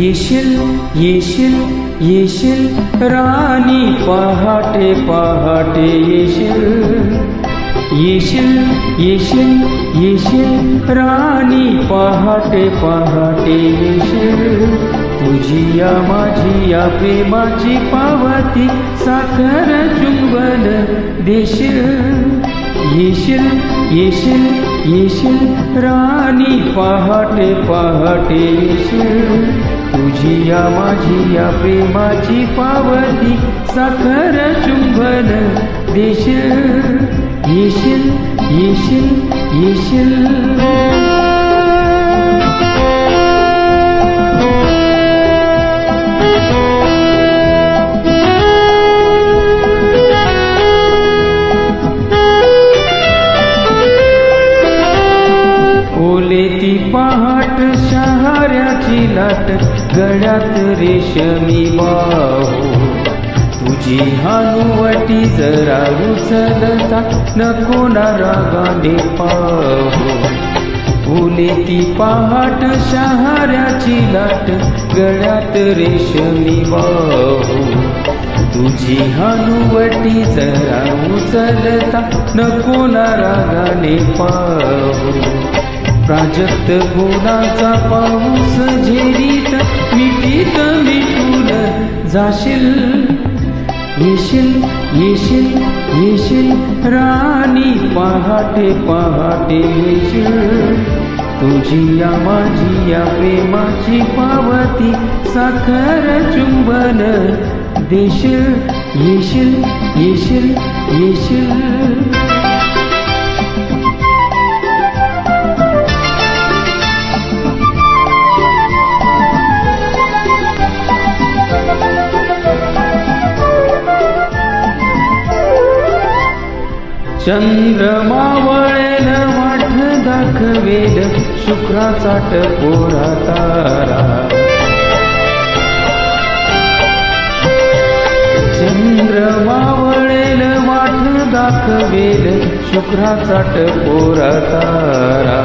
येशील येशील येशील राणी पहाटे पहाटे येशील येशील येशील येशील राणी पहाटे पहाटे येशील तुझी या माझी या प्रेमाची पावती साखर चुंबन देशील येशील येशील येशील राणी पहाटे पहाटे येशील तुझी या माझी या प्रेमाची पावती साखर चुंबन देशील येशील येशील येशील ती पहाट शहाऱ्याची लाट गळ्यात रेशमी बाहू तुझी हानुवटी जरा उचलता नको ना रागाने पाहू फुले ती पहाट शहाऱ्याची लाट गळ्यात रेशमी बाहू तुझी हानुवटी जरा उचलता नको ना रागाने पाहू प्राजक्त फुलाचा पाऊस झेरीत मिठीत मिठून जाशील येशील येशील येशील राणी पहाटे पहाटे येशील तुझी या माझी या प्रेमाची पावती साखर चुंबन देशील येशील येशील येशील चंद्रमावळेल वाट दाखवेल शुक्राचा टपोरा तारा चंद्रमावळेल वाट दाखवेल शुक्राचा टपोरा तारा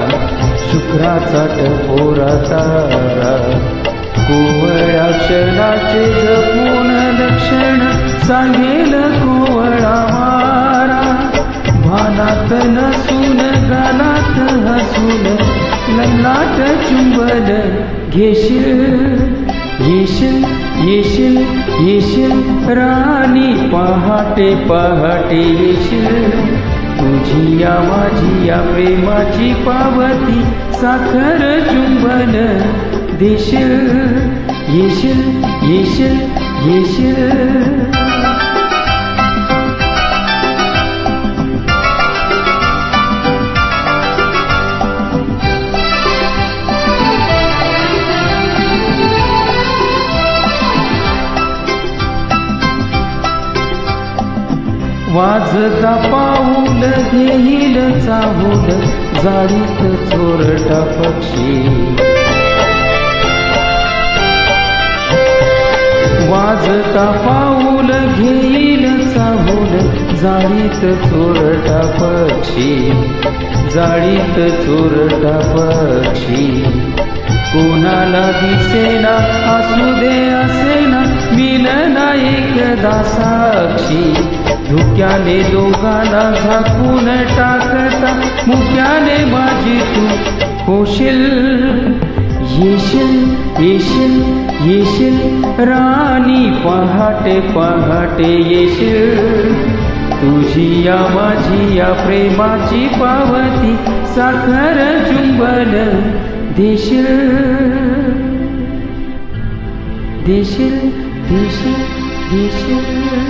शुक्राचा टपोरा तारा कोवळ्या क्षणाचे जपून लक्षण सांगेल कोवळा मारा भानात नसून गालात हसून ललाट चुंबन घेशील येशील येशील येशील राणी पहाटे पहाटे येशील तुझी या माझी या प्रेमाची पावती साखर चुंबन देशील येशील येशील येशील वाजता पाऊल घेईल चाहूल जाळीत चोरटा पक्षी वाजता पाऊल घेईल चाहूल जाळीत चोरटा पक्षी जाळीत चोरटा पक्षी कोणाला दिसेना असू दे असेना मिलना एकदा साक्षी धुक्याने दोघांना झाकून टाकता मुक्याने माझी तू होशील येशील येशील येशील राणी पहाटे पहाटे येशील तुझी या माझी या प्रेमाची पावती साखर चुंबन देशील देशील देशील देशील